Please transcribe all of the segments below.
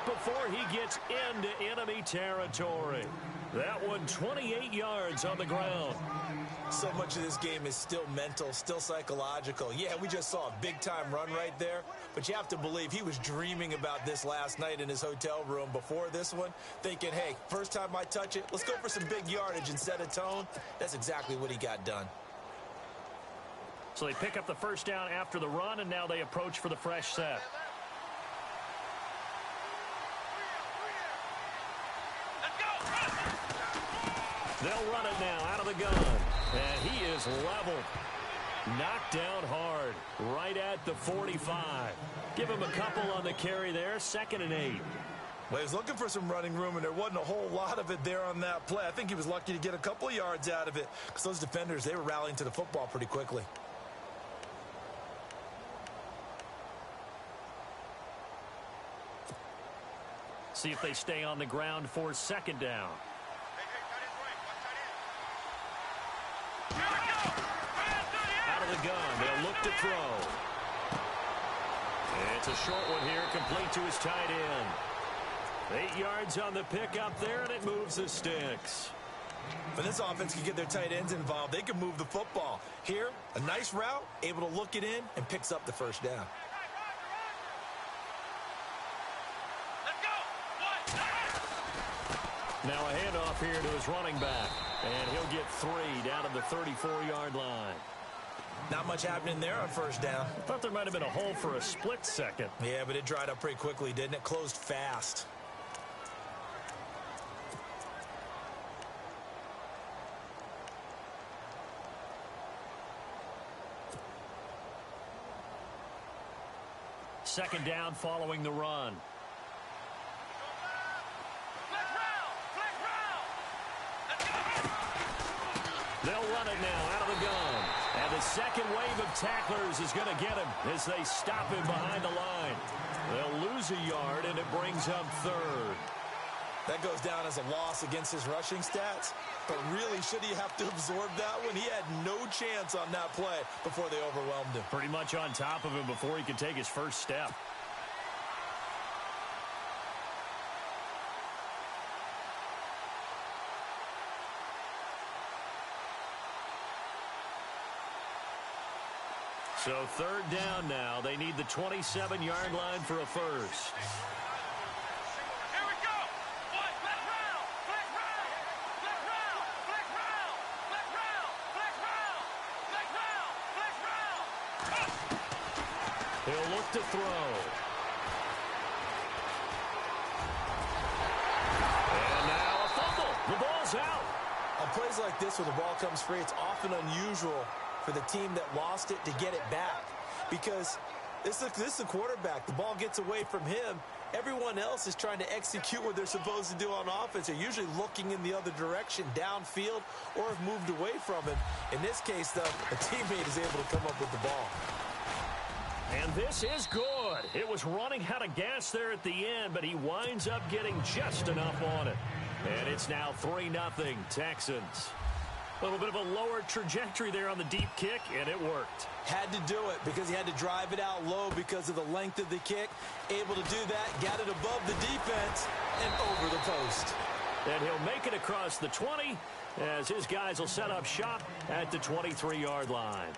before he gets into enemy territory. That one 28 yards on the ground. So much of this game is still mental, still psychological. Yeah, we just saw a big-time run right there, but you have to believe he was dreaming about this last night in his hotel room before this one, thinking, hey, first time I touch it, let's go for some big yardage and set a tone. That's exactly what he got done. So they pick up the first down after the run, and now they approach for the fresh set. They'll run it now out of the gun. And he is leveled. Knocked down hard. Right at the 45. Give him a couple on the carry there. 2nd and 8. Well, he was looking for some running room, and there wasn't a whole lot of it there on that play. I think he was lucky to get a couple yards out of it because those defenders, they were rallying to the football pretty quickly. See if they stay on the ground for 2nd down. Out of the gun, they'll look to throw. It's a short one here, complete to his tight end. 8 yards on the pickup there, and it moves the sticks. When this offense can get their tight ends involved, they can move the football. Here, a nice route, able to look it in, and picks up the first down. Now a handoff here to his running back. And he'll get 3 down to the 34-yard line. Not much happening there on first down. I thought there might have been a hole for a split second. Yeah, but it dried up pretty quickly, didn't it? Closed fast. Second down following the run. They'll run it now out of the gun. And the second wave of tacklers is going to get him as they stop him behind the line. They'll lose a yard, and it brings up 3rd. That goes down as a loss against his rushing stats. But really, should he have to absorb that one? He had no chance on that play before they overwhelmed him. Pretty much on top of him before he could take his first step. So 3rd down now. They need the 27-yard line for a first. Here we go. Flat round. Flat round. Flat round. Flat round. Flat round. Flat round. Flat round. Flat round. He'll look to throw. And now a fumble. The ball's out. On plays like this where the ball comes free, it's often unusual for the team that lost it to get it back. Because this is the quarterback. The ball gets away from him. Everyone else is trying to execute what they're supposed to do on offense. They're usually looking in the other direction, downfield, or have moved away from him. In this case, though, a teammate is able to come up with the ball. And this is good. It was running out of gas there at the end, but he winds up getting just enough on it. And it's now 3-0 Texans. A little bit of a lower trajectory there on the deep kick, and it worked. Had to do it because he had to drive it out low because of the length of the kick. Able to do that, got it above the defense, and over the post. And he'll make it across the 20 as his guys will set up shop at the 23-yard line.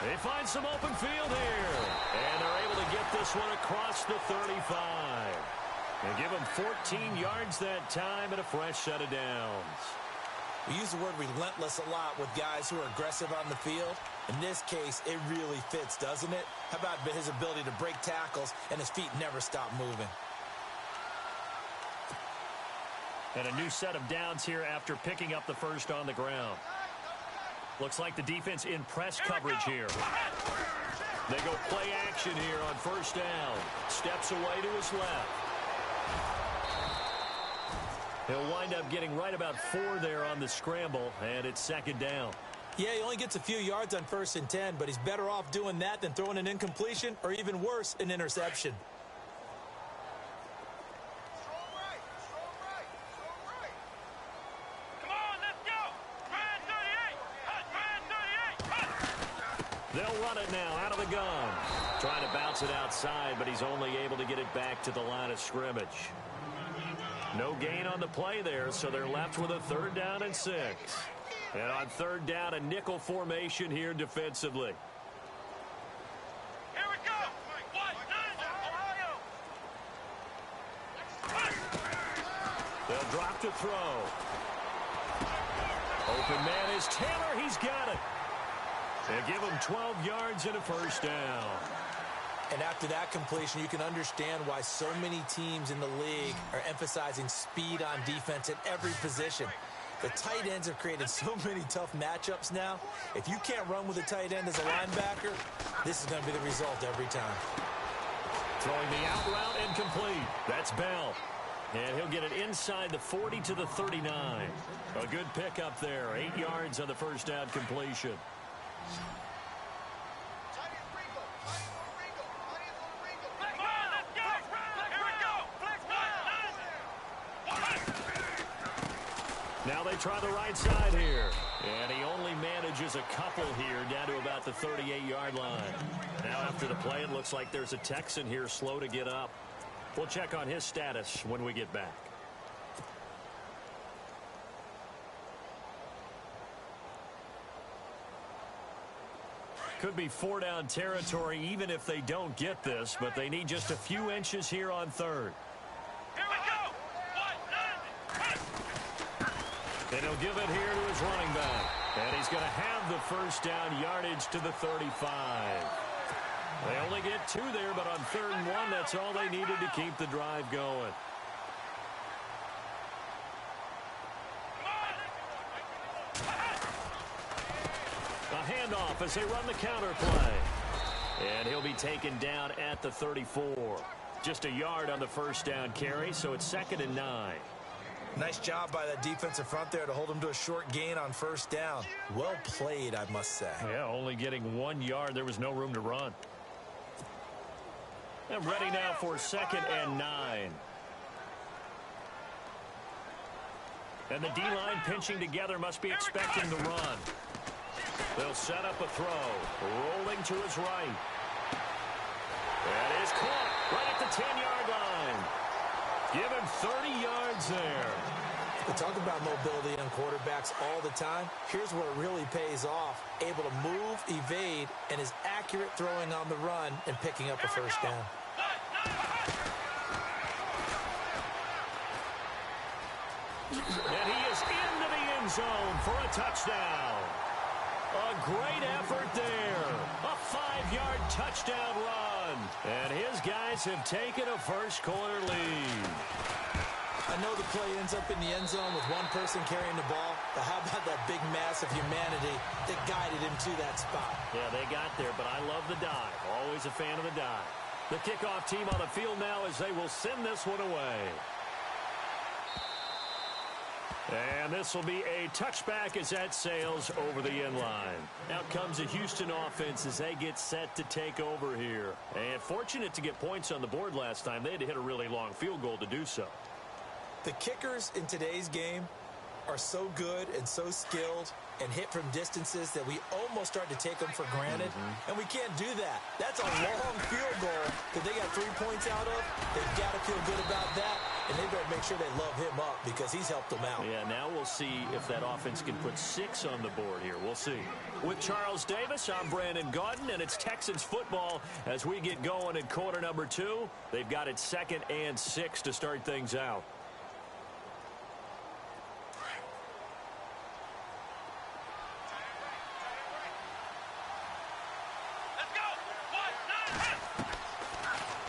They find some open field here. And they're able to get this one across the 35. And give them 14 yards that time and a fresh set of downs. We use the word relentless a lot with guys who are aggressive on the field. In this case, it really fits, doesn't it? How about his ability to break tackles and his feet never stop moving? And a new set of downs here after picking up the first on the ground. Looks like the defense in press coverage here. They go play action here on first down. Steps away to his left. He'll wind up getting right about 4 there on the scramble, and it's 2nd down. Yeah, he only gets a few yards on 1st and 10, but he's better off doing that than throwing an incompletion or even worse, an interception. Come on, let's go. Brand 38. Brand 38. They'll run it now out of the gun. Trying to bounce it outside, but he's only able to get it back to the line of scrimmage. No gain on the play there, so they're left with a 3rd down and 6. And on 3rd down, a nickel formation here defensively. Here we go. Ohio. They'll drop to throw. Open man is Taylor. He's got it. They'll give him 12 yards and a 1st down. And after that completion, you can understand why so many teams in the league are emphasizing speed on defense at every position. The tight ends have created so many tough matchups now. If you can't run with a tight end as a linebacker, this is going to be the result every time. Throwing the out route and complete. That's Bell. And he'll get it inside the 40 to the 39. A good pickup there. 8 yards on the 1st down completion. Now they try the right side here. And he only manages a couple here down to about the 38-yard line. Now after the play, it looks like there's a Texan here slow to get up. We'll check on his status when we get back. Could be 4-down territory even if they don't get this, but they need just a few inches here on 3rd. Here we go. And he'll give it here to his running back. And he's going to have the 1st down yardage to the 35. They only get 2 there, but on 3rd and 1, that's all they needed to keep the drive going. A handoff as they run the counter play. And he'll be taken down at the 34. Just a yard on the 1st down carry, so it's 2nd and 9. Nice job by that defensive front there to hold him to a short gain on 1st down. Well played, I must say. Yeah, only getting 1 yard. There was no room to run. And ready now for 2nd and 9. And the D-line pinching together must be expecting the run. They'll set up a throw. Rolling to his right. That is caught right at the 10-yard line. Give him 30 yards there. We talk about mobility on quarterbacks all the time. Here's where it really pays off. Able to move, evade, and is accurate throwing on the run and picking up a 1st down. And he is into the end zone for a touchdown. A great effort there. A 5-yard touchdown run. And his guys have taken a first-quarter lead. I know the play ends up in the end zone with one person carrying the ball, but how about that big mass of humanity that guided him to that spot? Yeah, they got there, but I love the dive. Always a fan of the dive. The kickoff team on the field now as they will send this one away. And this will be a touchback as that sails over the end line. Out comes the Houston offense as they get set to take over here. And fortunate to get points on the board last time. They had to hit a really long field goal to do so. The kickers in today's game are so good and so skilled and hit from distances that we almost start to take them for granted. And we can't do that. That's a long field goal that they got 3 points out of. They've got to feel good about that, and they better make sure they love him up because he's helped them out. Yeah, now we'll see if that offense can put 6 on the board here. We'll see. With Charles Davis, I'm Brandon Gaudin, and it's Texans football as we get going in quarter number 2. They've got it 2nd and 6 to start things out.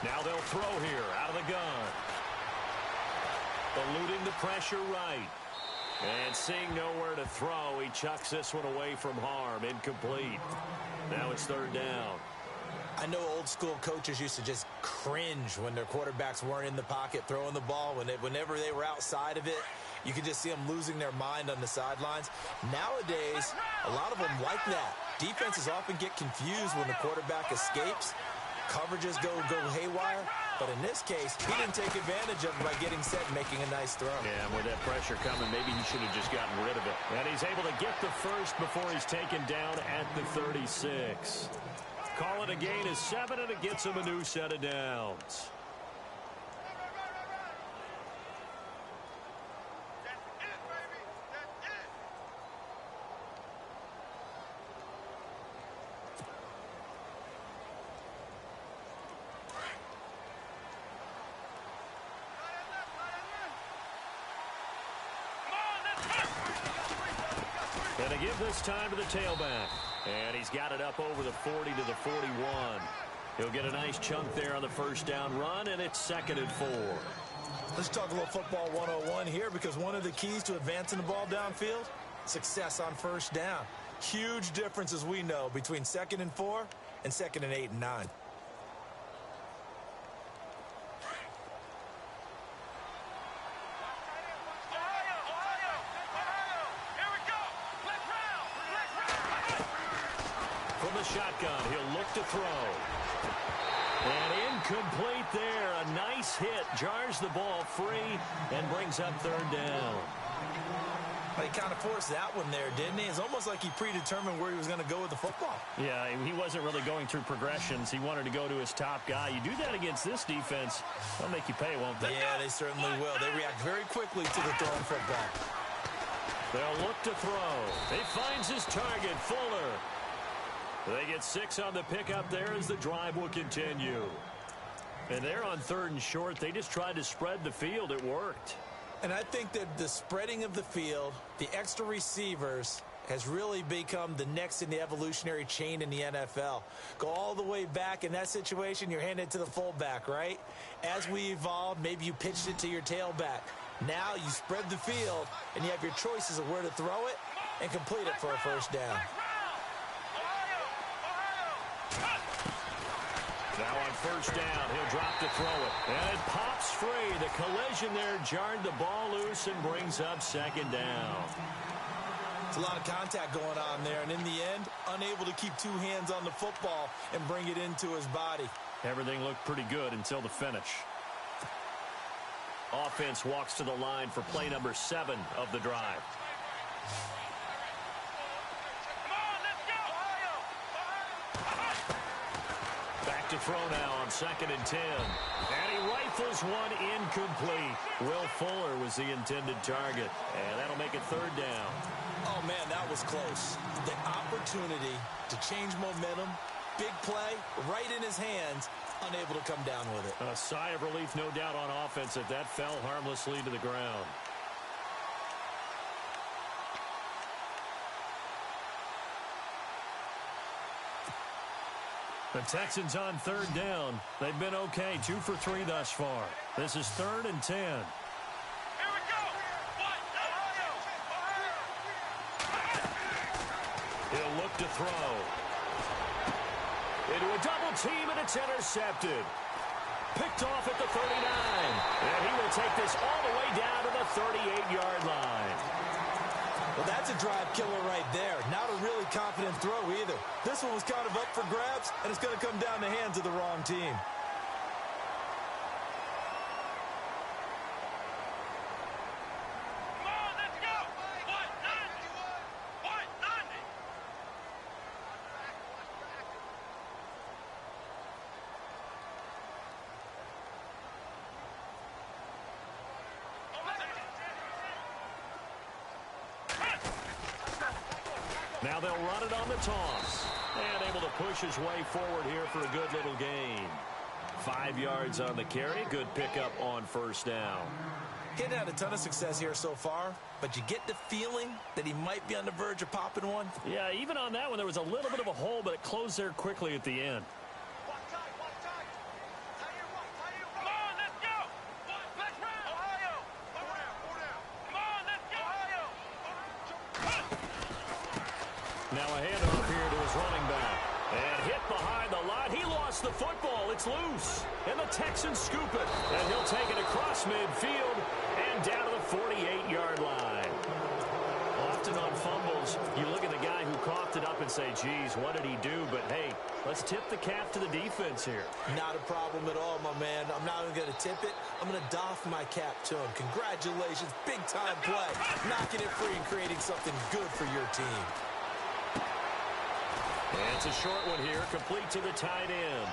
Now they'll throw here out of the gun. Eluding the pressure right. And seeing nowhere to throw, he chucks this one away from harm. Incomplete. Now it's 3rd down. I know old school coaches used to just cringe when their quarterbacks weren't in the pocket throwing the ball. Whenever they were outside of it, You can just see them losing their mind on the sidelines. Nowadays, a lot of them like that. Defenses often get confused when the quarterback escapes. Coverages go haywire. But in this case, he didn't take advantage of it by getting set and making a nice throw. Yeah, and with that pressure coming, maybe he should have just gotten rid of it. And he's able to get the first before he's taken down at the 36. Call it a gain of 7, and it gets him a new set of downs. And they give this time to the tailback. And he's got it up over the 40 to the 41. He'll get a nice chunk there on the first down run, and it's 2nd and 4. Let's talk a little football 101 here, because one of the keys to advancing the ball downfield, success on first down. Huge difference, as we know, between 2nd and 4 and 2nd and 8 and 9. Shotgun, he'll look to throw. And incomplete there. A nice hit. Jars the ball free and brings up 3rd down. He kind of forced that one there, didn't he? It's almost like he predetermined where he was going to go with the football. Yeah, he wasn't really going through progressions. He wanted to go to his top guy. You do that against this defense, they'll make you pay, won't they? Yeah, they certainly will. They react very quickly to the throwing football. They'll look to throw. He finds his target, Fuller. They get 6 on the pickup there as the drive will continue. And they're on 3rd and short. They just tried to spread the field. It worked. And I think that the spreading of the field, the extra receivers, has really become the next in the evolutionary chain in the NFL. Go all the way back. In that situation, you're handed it to the fullback, right? As we evolved, maybe you pitched it to your tailback. Now you spread the field, and you have your choices of where to throw it and complete it for a first down. Now on first down, he'll drop to throw it. And it pops free. The collision there jarred the ball loose and brings up 2nd down. It's a lot of contact going on there, and in the end, unable to keep 2 hands on the football and bring it into his body. Everything looked pretty good until the finish. Offense walks to the line for play number 7 of the drive. Back to throw now on 2nd and 10. And he rifles one incomplete. Will Fuller was the intended target. And that'll make it 3rd down. Oh, man, that was close. The opportunity to change momentum, big play, right in his hands, unable to come down with it. A sigh of relief, no doubt, on offense if that fell harmlessly to the ground. The Texans on 3rd down. They've been okay, 2 for 3 thus far. This is 3rd and 10. Here we go. He'll look to throw. Into a double team, and it's intercepted. Picked off at the 39. And he will take this all the way down to the 38-yard line. Well, that's a drive killer right there. Not a really confident throw either. This one was kind of up for grabs, and it's going to come down the hands of the wrong team. Come on, let's go. 190. 190. Now they'll run it on the toss. And able to push his way forward here for a good little gain. 5 yards on the carry. Good pickup on first down. He hadn't had a ton of success here so far, but you get the feeling that he might be on the verge of popping one. Yeah, even on that one, there was a little bit of a hole, but it closed there quickly at the end. Come on, let's go. Let's round. Ohio. Come on, let's go. Now a handoff here to his running back. And hit behind the line. He lost the football. It's loose. And the Texans scoop it. And he'll take it across midfield and down to the 48-yard line. Often on fumbles, you look at the guy who coughed it up and say, geez, what did he do? But, hey, let's tip the cap to the defense here. Not a problem at all, my man. I'm not even going to tip it. I'm going to doff my cap to him. Congratulations. Big-time play. Knocking it free and creating something good for your team. And it's a short one here, complete to the tight end.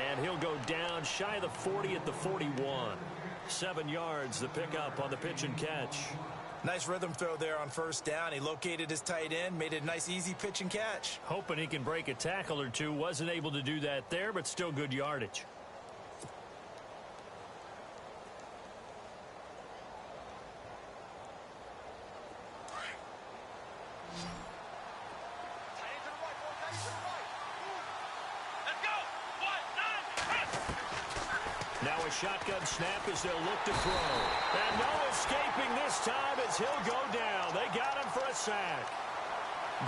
And he'll go down shy of the 40 at the 41. 7 yards, the pickup on the pitch and catch. Nice rhythm throw there on first down. He located his tight end, made it a nice, easy pitch and catch. Hoping he can break a tackle or two. Wasn't able to do that there, but still good yardage. Now a shotgun snap as they'll look to throw. And no escaping this time as he'll go down. They got him for a sack.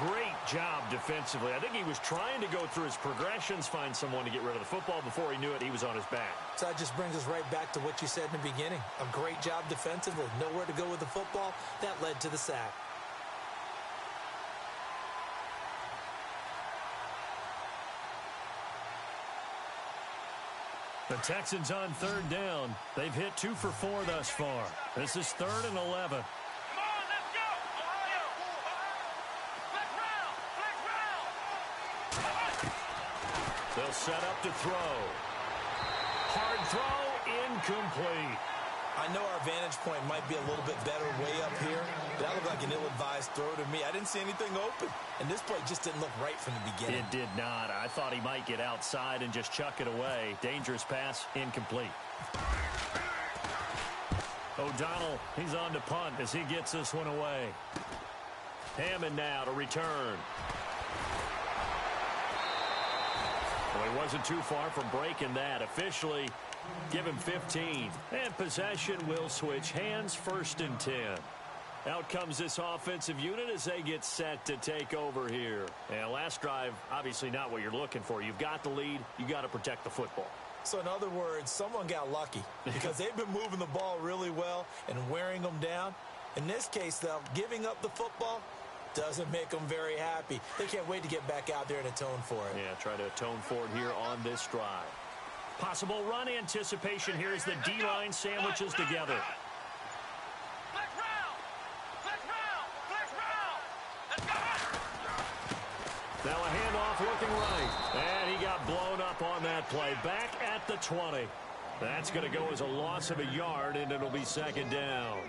Great job defensively. I think he was trying to go through his progressions, find someone to get rid of the football. Before he knew it, he was on his back. So that just brings us right back to what you said in the beginning. A great job defensively. Nowhere to go with the football. That led to the sack. The Texans on third down. They've hit 2 for 4 thus far. This is 3rd and 11. Come on, let's go! Ohio! Flex round! Flex round! They'll set up to throw. Hard throw, incomplete. I know our vantage point might be a little bit better way up here, but that looked like an ill-advised throw to me. I didn't see anything open, and this play just didn't look right from the beginning. It did not. I thought he might get outside and just chuck it away. Dangerous pass, incomplete. O'Donnell, he's on to punt as he gets this one away. Hammond now to return. Well, he wasn't too far from breaking that. Officially, give him 15. And possession will switch hands, 1st and 10. Out comes this offensive unit as they get set to take over here. And last drive, obviously not what you're looking for. You've got the lead. You got to protect the football. So in other words, someone got lucky because they've been moving the ball really well and wearing them down. In this case, though, giving up the football doesn't make them very happy. They can't wait to get back out there and atone for it. Yeah, try to atone for it here on this drive. Possible run anticipation here as the D-line sandwiches together. Flex round! Flex round! Flex round! Let's go! Now a handoff looking right. And he got blown up on that play. Back at the 20. That's going to go as a loss of a yard, and it'll be 2nd down.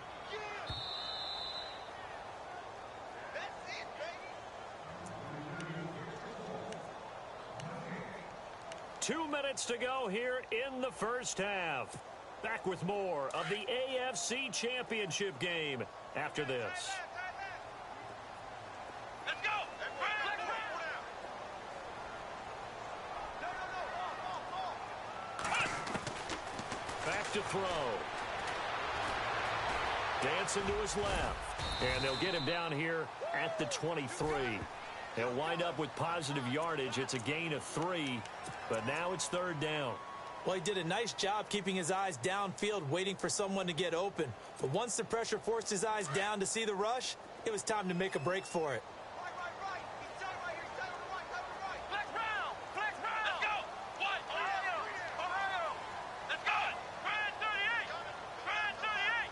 2 minutes to go here in the first half. Back with more of the AFC Championship game after this. Let's go! Back to throw. Dancing to his left. And they'll get him down here at the 23. He'll wind up with positive yardage. It's a gain of 3, but now it's 3rd down. Well, he did a nice job keeping his eyes downfield, waiting for someone to get open. But once the pressure forced his eyes down to see the rush, it was time to make a break for it. Flex round! Flex round! Let's go! What? Ohio! Ohio! Let's go! Grand 38! Grand 38!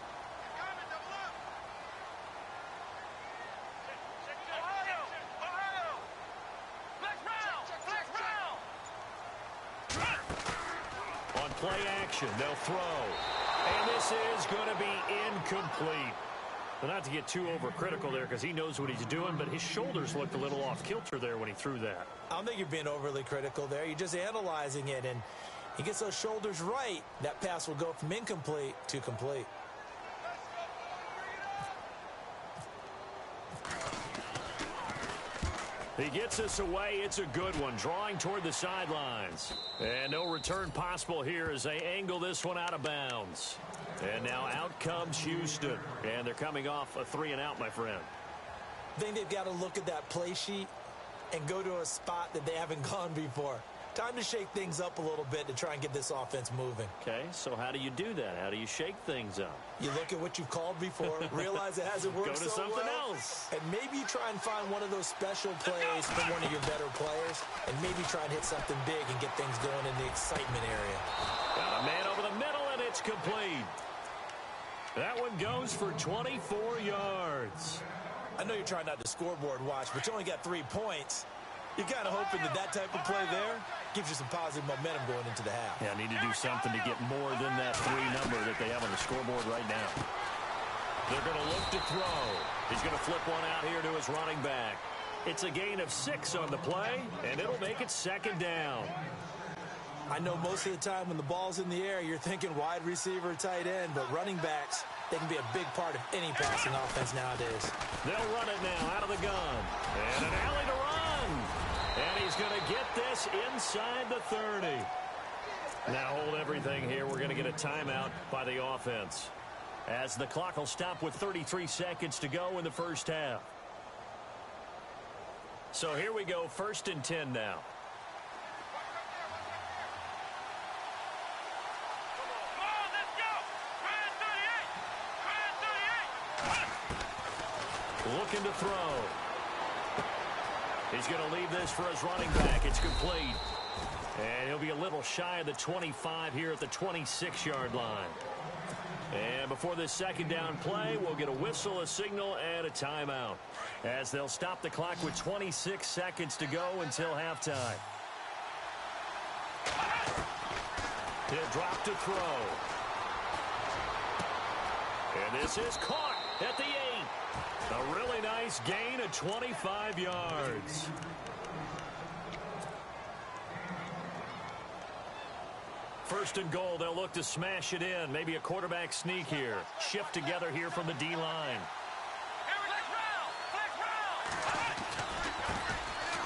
Ohio! Ohio! Flex round! Flex round! On play action, they'll throw. And this is going to be incomplete. But not to get too overcritical there because he knows what he's doing, but his shoulders looked a little off kilter there when he threw that. I don't think you're being overly critical there. You're just analyzing it, and he gets those shoulders right. That pass will go from incomplete to complete. He gets this away. It's a good one, drawing toward the sidelines. And no return possible here as they angle this one out of bounds. And now out comes Houston. And they're coming off a 3-and-out, my friend. I think they've got to look at that play sheet and go to a spot that they haven't gone before. Time to shake things up a little bit to try and get this offense moving. Okay, so how do you do that? How do you shake things up? You look at what you've called before, realize it hasn't worked Go to so something well, else. and maybe you try and find one of those special plays from one of your better players, and maybe try and hit something big and get things going in the excitement area. Got a man over the middle, and it's complete. That one goes for 24 yards. I know you're trying not to scoreboard watch, but you only got 3 points. You're kind of hoping that type of play there gives you some positive momentum going into the half. Yeah, need to do something to get more than that 3 number that they have on the scoreboard right now. They're going to look to throw. He's going to flip one out here to his running back. It's a gain of 6 on the play, and it'll make it 2nd down. I know most of the time when the ball's in the air, you're thinking wide receiver, tight end, but running backs, they can be a big part of any passing offense nowadays. They'll run it now out of the gun. And an alley to run. And he's going to get this inside the 30. Now hold everything here. We're going to get a timeout by the offense, as the clock will stop with 33 seconds to go in the first half. So here we go, 1st and 10 now. Looking to throw. He's going to leave this for his running back. It's complete. And he'll be a little shy of the 25 here at the 26-yard line. And before this 2nd down play, we'll get a whistle, a signal, and a timeout, as they'll stop the clock with 26 seconds to go until halftime. He'll drop to throw. And this is caught at the 8. A really nice gain of 25 yards. First and goal, they'll look to smash it in. Maybe a quarterback sneak here. Shift together here from the D-line.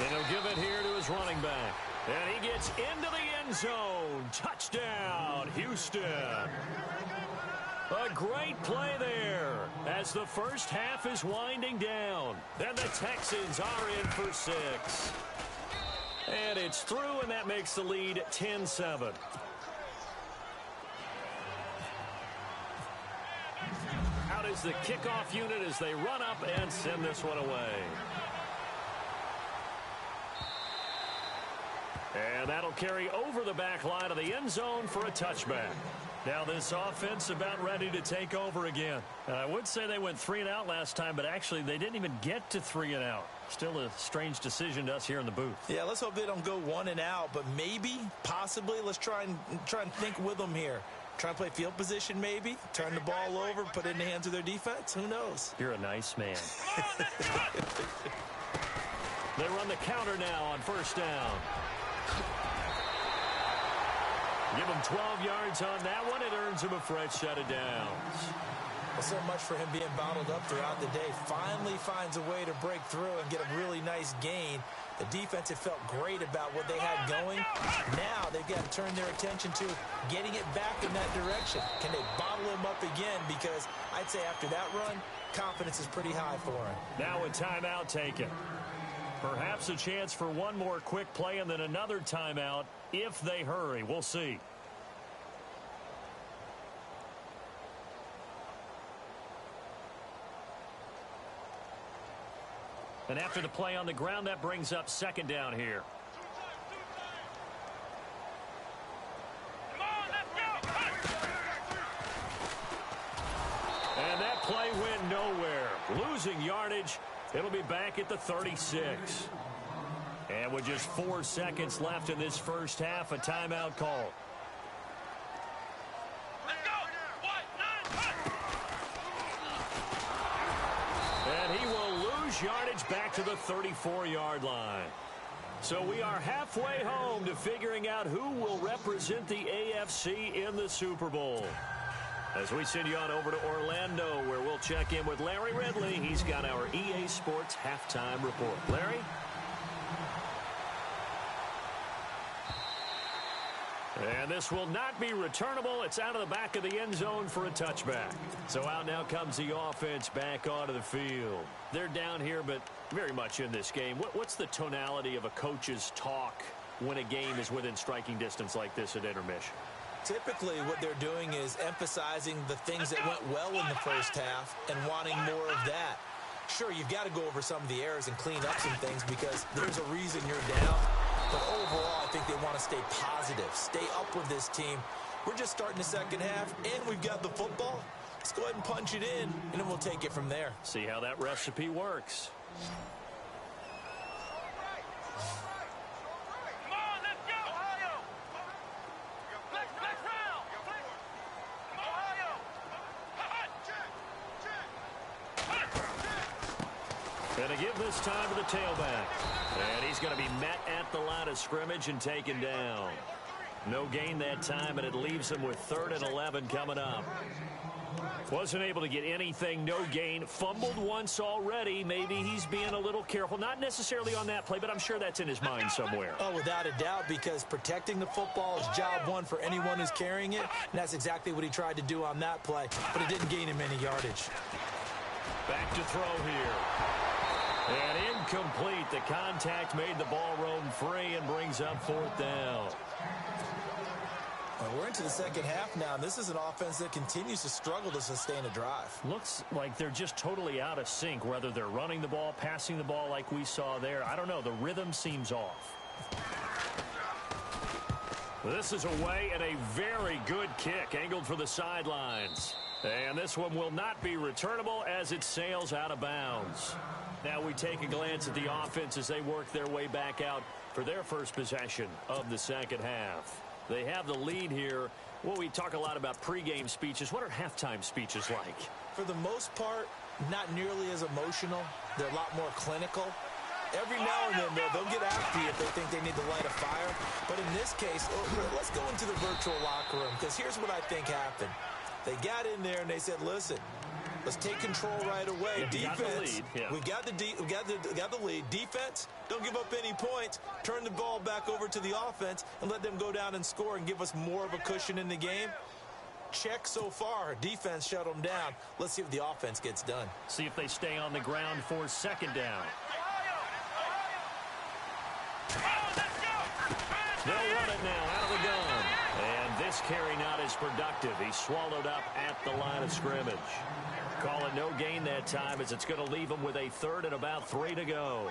And he'll give it here to his running back. And he gets into the end zone. Touchdown, Houston. A great play there as the first half is winding down. And the Texans are in for 6. And it's through, and that makes the lead 10-7. Out is the kickoff unit as they run up and send this one away. And that'll carry over the back line of the end zone for a touchback. Now this offense about ready to take over again. I would say they went 3 and out last time, but actually they didn't even get to 3 and out. Still a strange decision to us here in the booth. Yeah, let's hope they don't go 1 and out, but maybe, possibly, let's try and think with them here. Try and play field position maybe, turn the ball over, put it in the hands of their defense. Who knows? You're a nice man. They run the counter now on 1st down. Give him 12 yards on that one. It earns him a fresh set of downs. Well, so much for him being bottled up throughout the day. Finally finds a way to break through and get a really nice gain. The defense had felt great about what they had going. Now they've got to turn their attention to getting it back in that direction. Can they bottle him up again? Because I'd say after that run, confidence is pretty high for him. Now a timeout taken. Perhaps a chance for one more quick play and then another timeout if they hurry. We'll see. And after the play on the ground, that brings up 2nd down here. And that play went nowhere. Losing yardage. It'll be back at the 36. And with just 4 seconds left in this first half, a timeout call. And he will lose yardage back to the 34-yard line. So we are halfway home to figuring out who will represent the AFC in the Super Bowl. As we send you on over to Orlando, where we'll check in with Larry Ridley. He's got our EA Sports halftime report. Larry? And this will not be returnable. It's out of the back of the end zone for a touchback. So out now comes the offense back onto the field. They're down here, but very much in this game. What's the tonality of a coach's talk when a game is within striking distance like this at intermission? Typically, what they're doing is emphasizing the things that went well in the first half and wanting more of that. Sure, you've got to go over some of the errors and clean up some things because there's a reason you're down. But overall, I think they want to stay positive, stay up with this team. We're just starting the second half, and we've got the football. Let's go ahead and punch it in, and then we'll take it from there. See how that recipe works. Come on, let's go! Ohio! Flex round! Ohio! And to give this time to the tailback. And he's going to be met at the line of scrimmage and taken down. No gain that time, and it leaves him with 3rd and 11 coming up. Wasn't able to get anything, no gain. Fumbled once already. Maybe he's being a little careful. Not necessarily on that play, but I'm sure that's in his mind somewhere. Oh, without a doubt, because protecting the football is job one for anyone who's carrying it, and that's exactly what he tried to do on that play, but it didn't gain him any yardage. Back to throw here. And incomplete. The contact made the ball roam free and brings up 4th down. Well, we're into the second half now, and this is an offense that continues to struggle to sustain a drive. Looks like they're just totally out of sync, whether they're running the ball, passing the ball like we saw there. I don't know. The rhythm seems off. This is away and a very good kick, angled for the sidelines. And this one will not be returnable as it sails out of bounds. Now we take a glance at the offense as they work their way back out for their first possession of the second half. They have the lead here. Well, we talk a lot about pregame speeches. What are halftime speeches like? For the most part, not nearly as emotional. They're a lot more clinical. Every now and then, they'll get after you if they think they need to light a fire. But in this case, let's go into the virtual locker room, because here's what I think happened. They got in there and they said, listen, let's take control right away. Defense, we got the lead. Defense, don't give up any points. Turn the ball back over to the offense and let them go down and score and give us more of a cushion in the game. Check so far. Defense shut them down. Let's see if the offense gets done. See if they stay on the ground for 2nd down. They'll run it now out of the gun. And this carry not as productive. He's swallowed up at the line of scrimmage. Call it no gain that time as it's going to leave him with a 3rd and about 3 to go.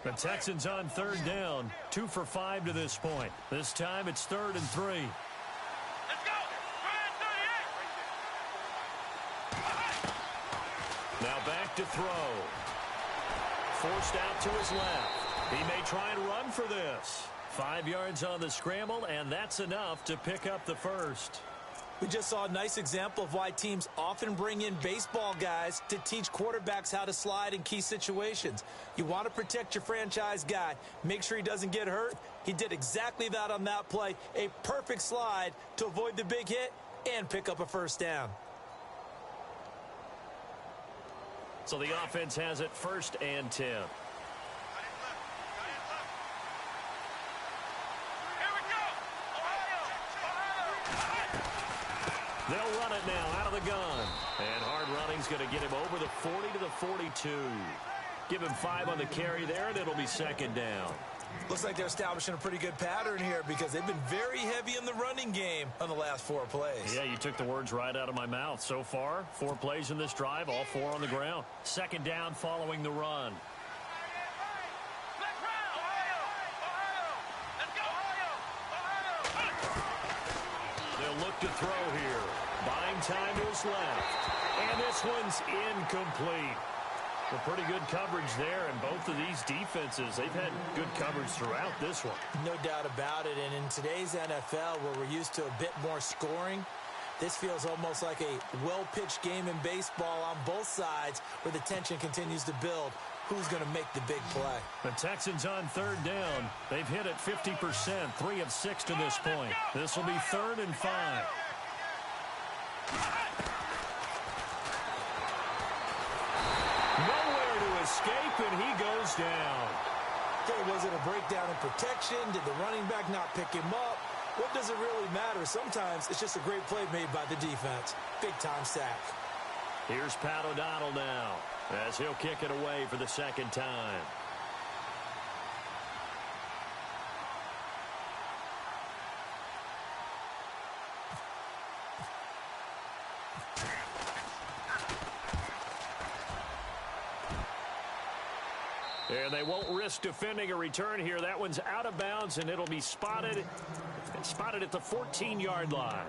The Texans on 3rd down. 2 for 5 to this point. This time it's 3rd and 3. Let's go! Now back to throw. Forced out to his left. He may try and run for this. 5 yards on the scramble, and that's enough to pick up the first. We just saw a nice example of why teams often bring in baseball guys to teach quarterbacks how to slide in key situations. You want to protect your franchise guy. Make sure he doesn't get hurt. He did exactly that on that play. A perfect slide to avoid the big hit and pick up a 1st down. So the offense has it 1st and 10. They'll run it now out of the gun. And hard running's going to get him over the 40 to the 42. Give him 5 on the carry there, and it'll be 2nd down. Looks like they're establishing a pretty good pattern here because they've been very heavy in the running game on the last 4 plays. Yeah, you took the words right out of my mouth. So far, 4 plays in this drive, all 4 on the ground. 2nd down following the run. They'll look to throw here. Buying time to his left. And this one's incomplete. Well, pretty good coverage there, and both of these defenses, they've had good coverage throughout this one. No doubt about it, and in today's NFL, where we're used to a bit more scoring, this feels almost like a well-pitched game in baseball on both sides where the tension continues to build. Who's going to make the big play? The Texans on 3rd down. They've hit it 50%, 3 of 6 to this point. This will be 3rd and 5. Nowhere to escape, and he goes down. Okay, was it a breakdown in protection? Did the running back not pick him up? What does it really matter? Sometimes it's just a great play made by the defense. Big-time sack. Here's Pat O'Donnell now as he'll kick it away for the second time. And they won't risk defending a return here. That one's out of bounds, and it'll be spotted at the 14-yard line.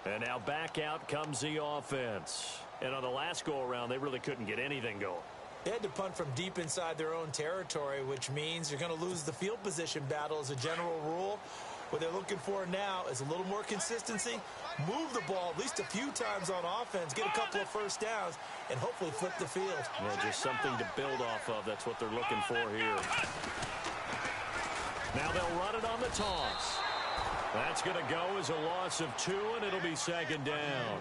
And now back out comes the offense. And on the last go-around, they really couldn't get anything going. They had to punt from deep inside their own territory, which means you're going to lose the field position battle as a general rule. What they're looking for now is a little more consistency, move the ball at least a few times on offense, get a couple of first downs, and hopefully flip the field. Yeah, just something to build off of. That's what they're looking for here. Now they'll run it on the toss. That's going to go as a loss of 2, and it'll be second down.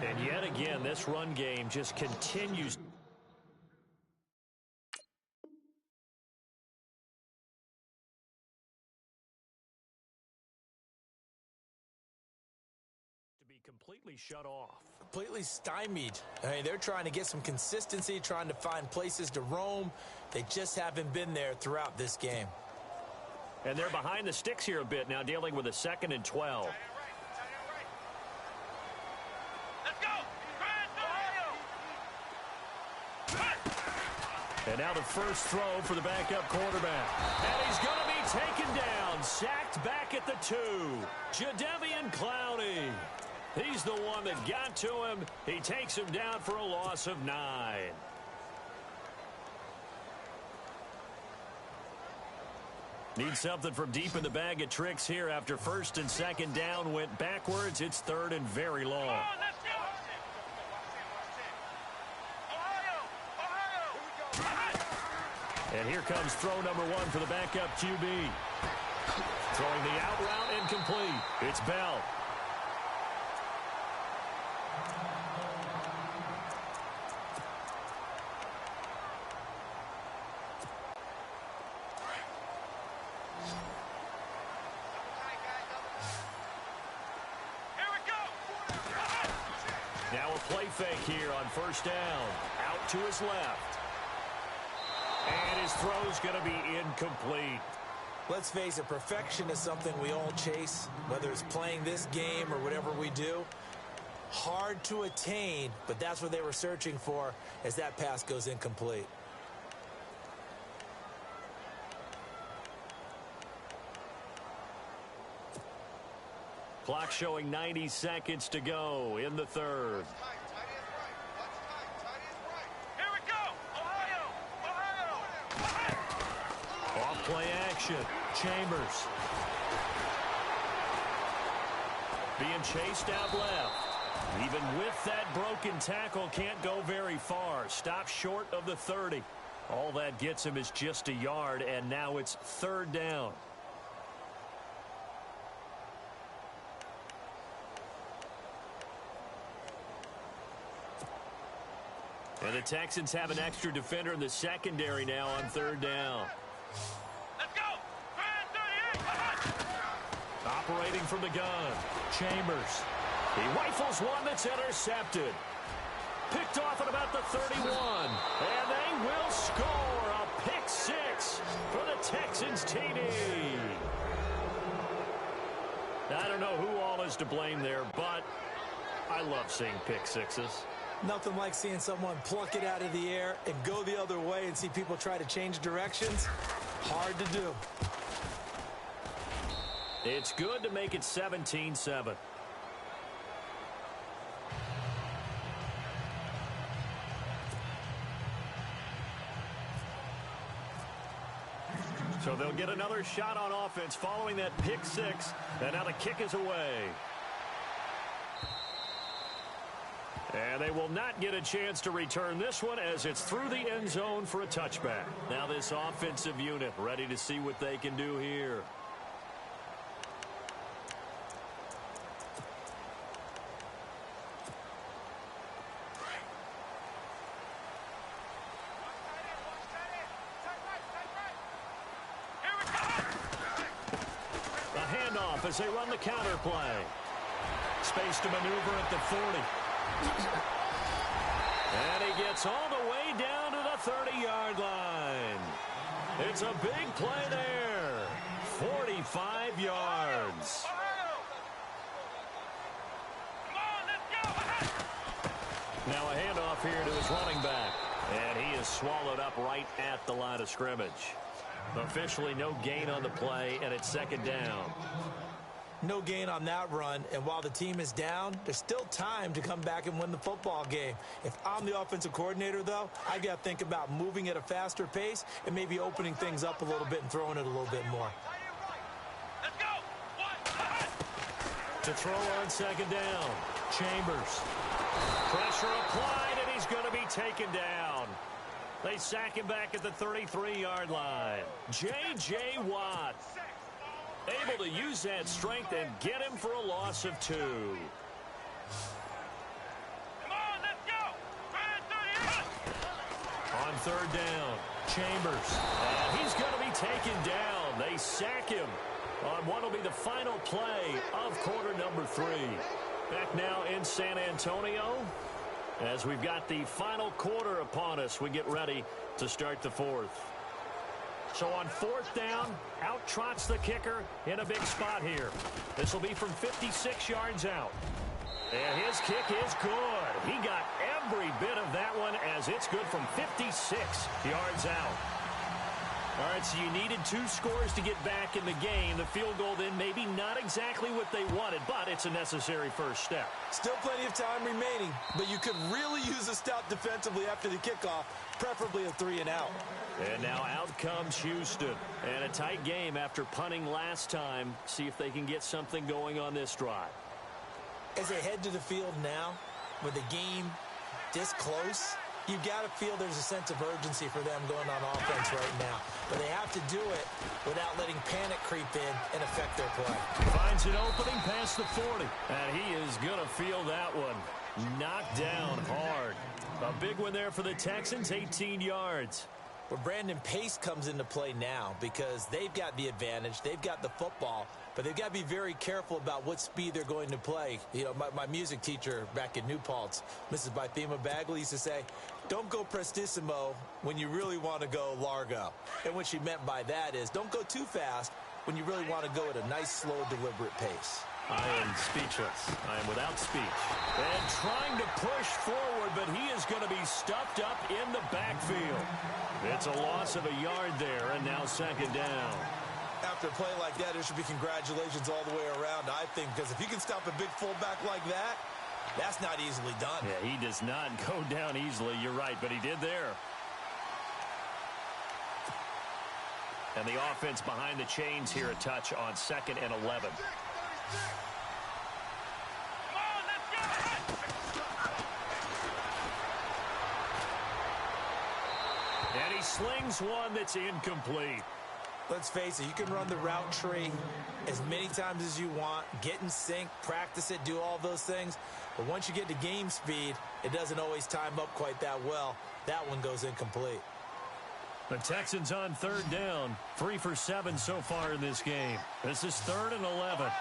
And yet again, this run game just continues to be completely shut off. Completely stymied. I mean, they're trying to get some consistency, trying to find places to roam. They just haven't been there throughout this game. And they're behind the sticks here a bit now, dealing with a 2nd and 12. And now the first throw for the backup quarterback. And he's going to be taken down, sacked back at the 2. Jadeveon Clowney. He's the one that got to him. He takes him down for a loss of 9. Need something from deep in the bag of tricks here after 1st and 2nd down went backwards. It's 3rd and very long. And here comes throw number 1 for the backup QB. Throwing the out route incomplete. It's Bell. Now a play fake here on 1st down. Out to his left. And his throw's going to be incomplete. Let's face it, perfection is something we all chase, whether it's playing this game or whatever we do. Hard to attain, but that's what they were searching for as that pass goes incomplete. Clock showing 90 seconds to go in the 3rd. Play action. Chambers. Being chased out left. Even with that broken tackle, can't go very far. Stops short of the 30. All that gets him is just a yard, and now it's 3rd down. And the Texans have an extra defender in the secondary now on 3rd down. Operating from the gun, Chambers. He rifles one that's intercepted. Picked off at about the 31. And they will score a pick 6 for the Texans TD. I don't know who all is to blame there, but I love seeing pick 6s. Nothing like seeing someone pluck it out of the air and go the other way and see people try to change directions. Hard to do. It's good to make it 17-7. So they'll get another shot on offense following that pick 6. And now the kick is away. And they will not get a chance to return this one as it's through the end zone for a touchback. Now this offensive unit ready to see what they can do here. off as they run the counter play. Space to maneuver at the 40. And he gets all the way down to the 30-yard line. It's a big play there. 45 yards. Now a handoff here to his running back. And he is swallowed up right at the line of scrimmage. Officially no gain on the play, and it's second down. No gain on that run, and while the team is down, there's still time to come back and win the football game. If I'm the offensive coordinator, though, I got to think about moving at a faster pace and maybe opening things up a little bit and throwing it a little bit more. Let's go. To throw on second down, Chambers. Pressure applied, and he's going to be taken down. They sack him back at the 33-yard line. J.J. Watt able to use that strength and get him for a loss of 2. Come on, let's go. On third down, Chambers. And he's going to be taken down. They sack him on what will be the final play of quarter number 3. Back now in San Antonio as we've got the final quarter upon us. We get ready to start the 4th. So on 4th down, out trots the kicker in a big spot here. This will be from 56 yards out. And his kick is good. He got every bit of that one as it's good from 56 yards out. All right, so you needed 2 scores to get back in the game. The field goal then maybe not exactly what they wanted, but it's a necessary first step. Still plenty of time remaining, but you could really use a stop defensively after the kickoff, preferably a 3 and out. And now out comes Houston. And a tight game after punting last time. See if they can get something going on this drive. As they head to the field now, with the game this close, you got to feel there's a sense of urgency for them going on offense right now. But they have to do it without letting panic creep in and affect their play. Finds an opening past the 40. And he is going to feel that one. Knocked down hard. A big one there for the Texans, 18 yards. Well, Brandon, pace comes into play now because they've got the advantage. They've got the football, but they've got to be very careful about what speed they're going to play. You know, my music teacher back in New Paltz, Mrs. Bythema Bagley, used to say, don't go prestissimo when you really want to go largo. And what she meant by that is don't go too fast when you really want to go at a nice, slow, deliberate pace. I am speechless. I am without speech. And trying to push forward, but he is going to be stuffed up in the backfield. It's a loss of a yard there, and now second down. After a play like that, there should be congratulations all the way around, I think, because if you can stop a big fullback like that, that's not easily done. Yeah, he does not go down easily. You're right, but he did there. And the offense behind the chains here a touch on 2nd and 11. And he slings one that's incomplete. Let's face it, you can run the route tree as many times as you want, get in sync, practice it, do all those things. But once you get to game speed, it doesn't always time up quite that well. That one goes incomplete. The Texans on 3rd down, 3 for 7 so far in this game. This is 3rd and 11.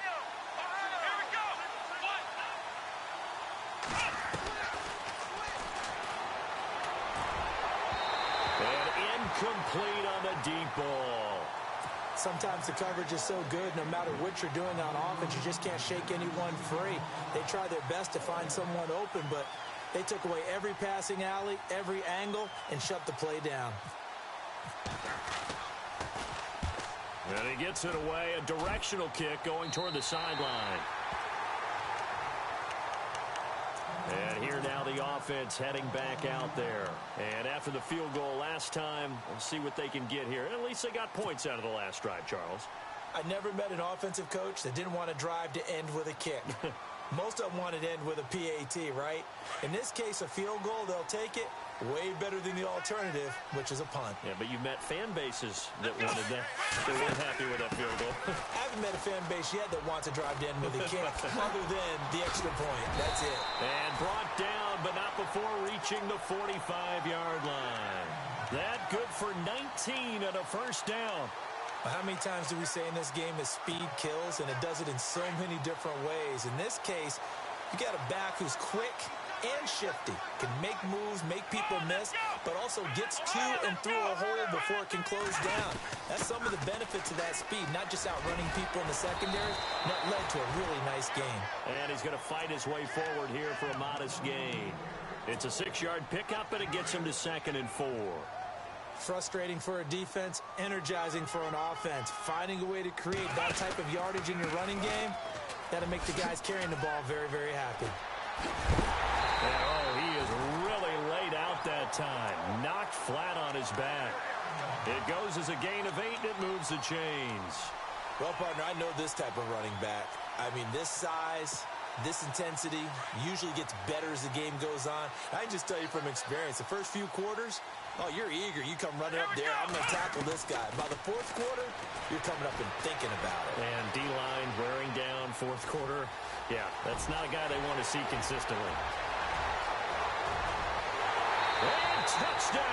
Complete on the deep ball. Sometimes the coverage is so good, no matter what you're doing on offense, you just can't shake anyone free. They try their best to find someone open, but they took away every passing alley, every angle, and shut the play down. And he gets it away, a directional kick going toward the sideline. And here now the offense heading back out there. And after the field goal last time, we'll see what they can get here. At least they got points out of the last drive, Charles. I never met an offensive coach that didn't want to drive to end with a kick. Most of them wanted to end with a PAT, right? In this case, a field goal, they'll take it. Way better than the alternative, which is a punt. Yeah, but you met fan bases that wanted that. They weren't happy with that field goal. I haven't met a fan base yet that wants to drive to end with a kick, other than the extra point. That's it. And brought down, but not before reaching the 45-yard line. That good for 19 at a first down. How many times do we say in this game that speed kills, and it does it in so many different ways? In this case, you got a back who's quick and shifty, can make moves, make people miss, but also gets to and through a hole before it can close down. That's some of the benefits of that speed, not just outrunning people in the secondary. That led to a really nice game. And he's going to fight his way forward here for a modest gain. It's a 6-yard pickup, and it gets him to 2nd and 4. Frustrating for a defense, energizing for an offense. Finding a way to create that type of yardage in your running game, that'll make the guys carrying the ball very, very happy. And, oh, he is really laid out that time. Knocked flat on his back. It goes as a gain of 8, and it moves the chains. Well, partner, I know this type of running back. I mean, this size, this intensity usually gets better as the game goes on. I can just tell you from experience, the first few quarters, oh, you're eager. You come running up there. I'm going to tackle this guy. By the fourth quarter, you're coming up and thinking about it. And D-line wearing down fourth quarter. Yeah, that's not a guy they want to see consistently. And touchdown!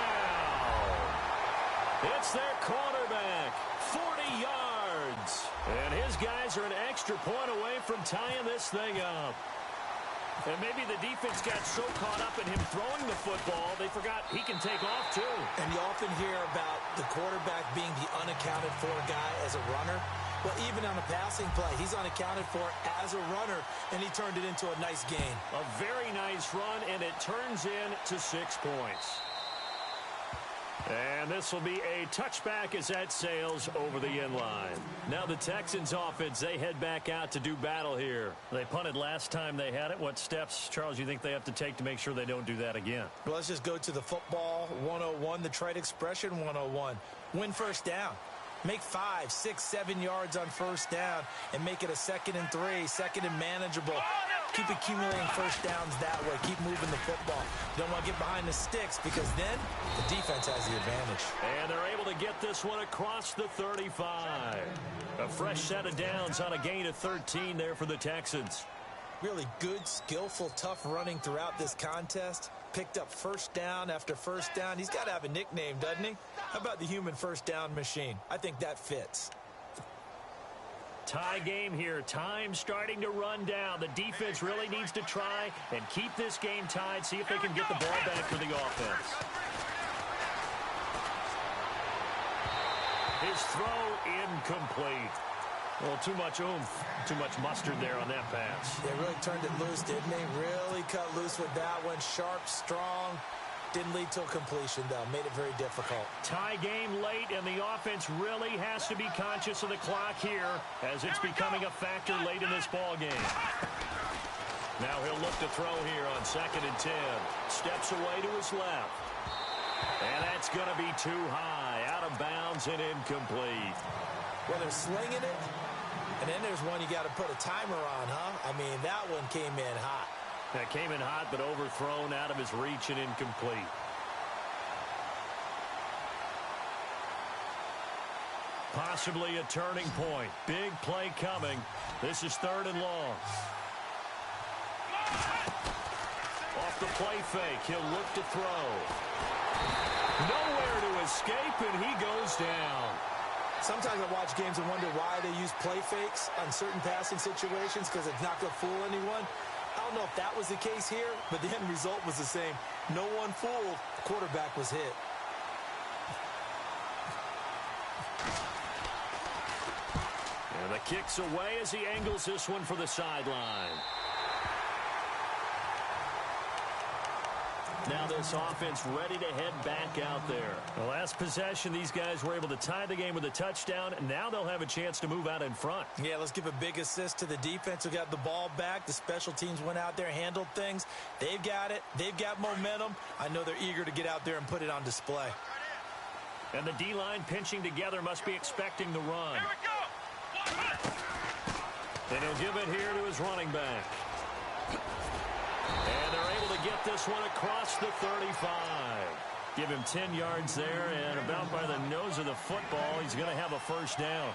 It's their quarterback. 40 yards. And his guys are an extra point away from tying this thing up. And maybe the defense got so caught up in him throwing the football, they forgot he can take off too. And you often hear about the quarterback being the unaccounted for guy as a runner. Well, even on a passing play, he's unaccounted for as a runner, and he turned it into a nice gain. A very nice run, and it turns into 6 points. And this will be a touchback as that sails over the end line. Now the Texans offense, they head back out to do battle here. They punted last time they had it. What steps, Charles, you think they have to take to make sure they don't do that again? Well, let's just go to the football 101, the trite expression 101. Win first down. Make 5, 6, 7 yards on first down and make it a 2nd and 3, 2nd and manageable. Keep accumulating first downs that way. Keep moving the football. You don't want to get behind the sticks because then the defense has the advantage. And they're able to get this one across the 35. A fresh set of downs on a gain of 13 there for the Texans. Really good, skillful, tough running throughout this contest. Picked up first down after first down. He's got to have a nickname, doesn't he? How about the human first down machine? I think that fits. Tie game here. Time starting to run down. The defense really needs to try and keep this game tied. See if they can get the ball back for the offense. His throw incomplete. Well, too much oomph, too much mustard there on that pass. They really turned it loose, didn't they? Really cut loose with that one. Sharp, strong. Didn't lead to a completion, though. Made it very difficult. Tie game late, and the offense really has to be conscious of the clock here as it's becoming a factor late in this ball game. Now he'll look to throw here on 2nd and 10. Steps away to his left. And that's going to be too high. Out of bounds and incomplete. Well, they're slinging it. And then there's one you got to put a timer on, huh? I mean, that one came in hot. That came in hot, but overthrown out of his reach and incomplete. Possibly a turning point. Big play coming. This is 3rd and long. Off the play fake. He'll look to throw. Nowhere to escape, and he goes down. Sometimes I watch games and wonder why they use play fakes on certain passing situations because it's not going to fool anyone. I don't know if that was the case here, but the end result was the same. No one fooled. The quarterback was hit. And the kick's away as he angles this one for the sideline. Now this offense ready to head back out there. The last possession, these guys were able to tie the game with a touchdown, and now they'll have a chance to move out in front. Yeah, let's give a big assist to the defense who got the ball back. The special teams went out there, handled things. They've got it. They've got momentum. I know they're eager to get out there and put it on display. And the D-line pinching together must be expecting the run. Here we go. And he'll give it here to his running back. And they're able to get this one across the 35. Give him 10 yards there, and about by the nose of the football, he's going to have a first down.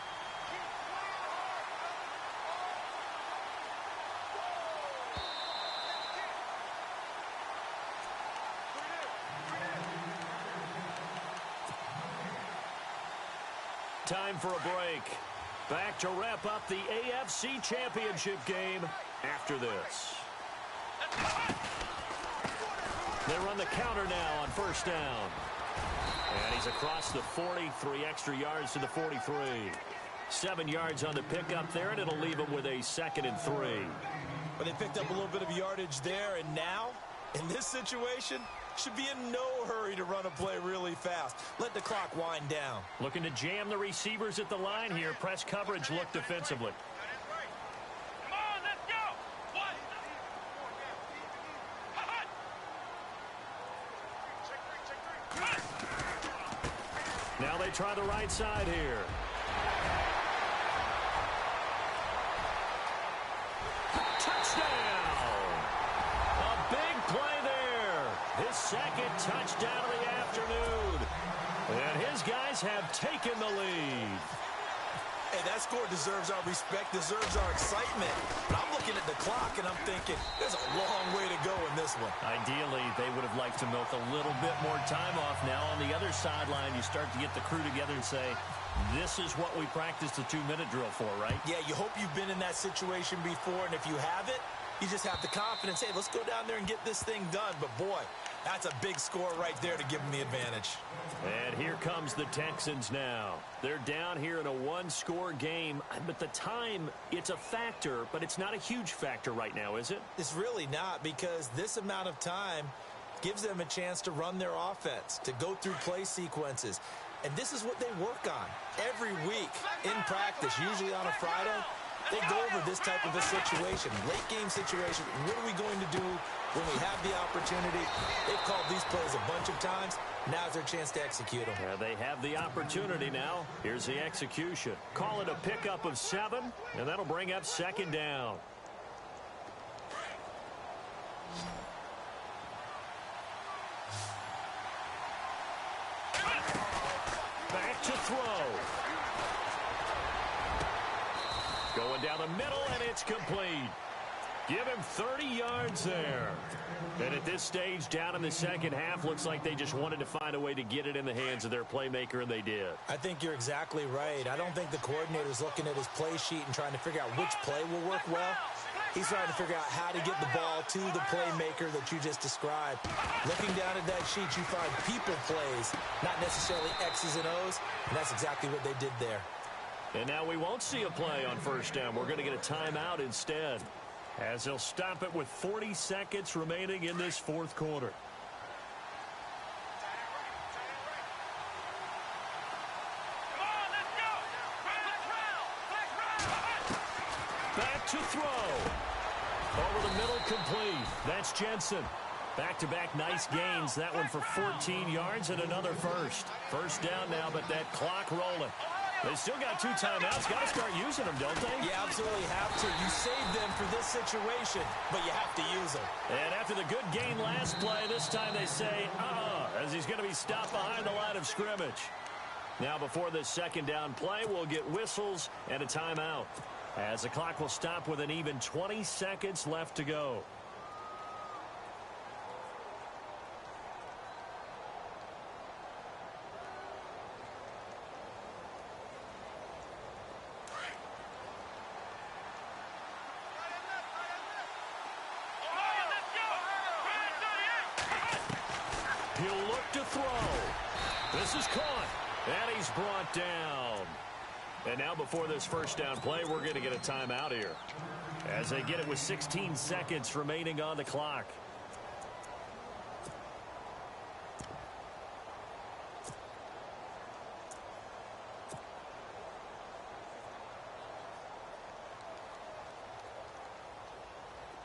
time for a break. Back to wrap up the AFC Championship game after this. They run the counter now on first down. And he's across the 40, 3 extra yards to the 43. 7 yards on the pickup there, and it'll leave him with a 2nd and 3. But they picked up a little bit of yardage there, and now, in this situation, should be in no hurry to run a play really fast. Let the clock wind down. Looking to jam the receivers at the line here. Press coverage look defensively. Come on, let's go. One. Now they try the right side here. Touchdown! A big play there. His 2nd touchdown of the afternoon. And his guys have taken the lead. Hey, that score deserves our respect, deserves our excitement. But I'm looking at the clock, and I'm thinking, there's a long way to go in this one. Ideally, they would have liked to milk a little bit more time off. Now, on the other sideline, you start to get the crew together and say, this is what we practiced the 2-minute drill for, right? Yeah, you hope you've been in that situation before, and if you haven't, you just have the confidence, hey, let's go down there and get this thing done. But, boy, that's a big score right there to give them the advantage. And here comes the Texans now. They're down here in a 1-score game, but the time, it's a factor, but it's not a huge factor right now, is it? It's really not, because this amount of time gives them a chance to run their offense, to go through play sequences. And this is what they work on every week in practice, usually on a Friday. They go over this type of a situation, late game situation. What are we going to do when we have the opportunity? They've called these plays a bunch of times. Now's their chance to execute them. Yeah, they have the opportunity now. Here's the execution. Call it a pickup of 7, and that'll bring up 2nd down. Back to throw. Going down the middle, and it's complete. Give him 30 yards there. And at this stage, down in the second half, looks like they just wanted to find a way to get it in the hands of their playmaker, and they did. I think you're exactly right. I don't think the coordinator's looking at his play sheet and trying to figure out which play will work well. He's trying to figure out how to get the ball to the playmaker that you just described. Looking down at that sheet, you find people plays, not necessarily X's and O's, and that's exactly what they did there. And now we won't see a play on first down. We're going to get a timeout instead, as they'll stop it with 40 seconds remaining in this 4th quarter. Back to throw. Over the middle, complete. That's Jensen. Back-to-back nice gains. That one for 14 yards and another first. First down now, but that clock rolling. They still got 2 timeouts. Got to start using them, don't they? You absolutely have to. You saved them for this situation, but you have to use them. And after the good gain last play, this time they say, as he's going to be stopped behind the line of scrimmage. Now, before this 2nd down play, we'll get whistles and a timeout, as the clock will stop with an even 20 seconds left to go. He'll look to throw. This is caught, and he's brought down. And now before this first down play, we're going to get a timeout here, as they get it with 16 seconds remaining on the clock.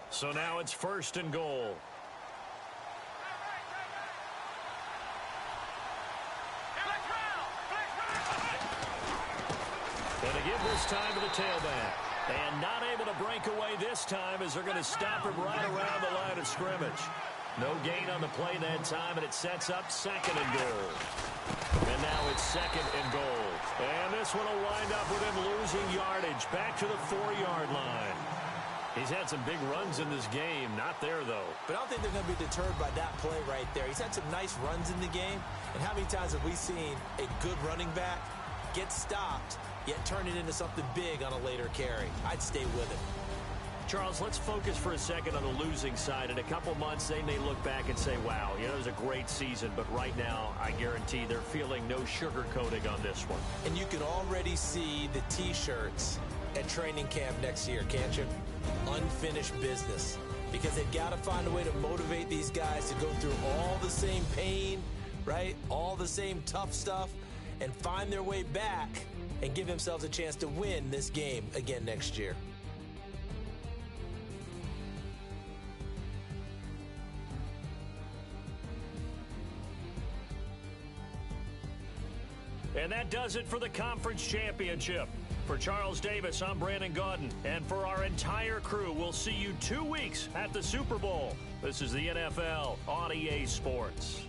So now it's 1st and goal. And to give this time to the tailback. And not able to break away this time, as they're going to stop him right around the line of scrimmage. No gain on the play that time, and it sets up 2nd and goal. And now it's 2nd and goal. And this one will wind up with him losing yardage back to the 4-yard line. He's had some big runs in this game. Not there, though. But I don't think they're going to be deterred by that play right there. He's had some nice runs in the game. And how many times have we seen a good running back get stopped, yet turn it into something big on a later carry. I'd stay with it. Charles, let's focus for a second on the losing side. In a couple months, they may look back and say, wow, it was a great season. But right now, I guarantee they're feeling no sugarcoating on this one. And you can already see the T-shirts at training camp next year, can't you? Unfinished business. Because they've got to find a way to motivate these guys to go through all the same pain, right? All the same tough stuff, and find their way back and give themselves a chance to win this game again next year. And that does it for the conference championship. For Charles Davis, I'm Brandon Gaudin. And for our entire crew, we'll see you 2 weeks at the Super Bowl. This is the NFL on EA Sports.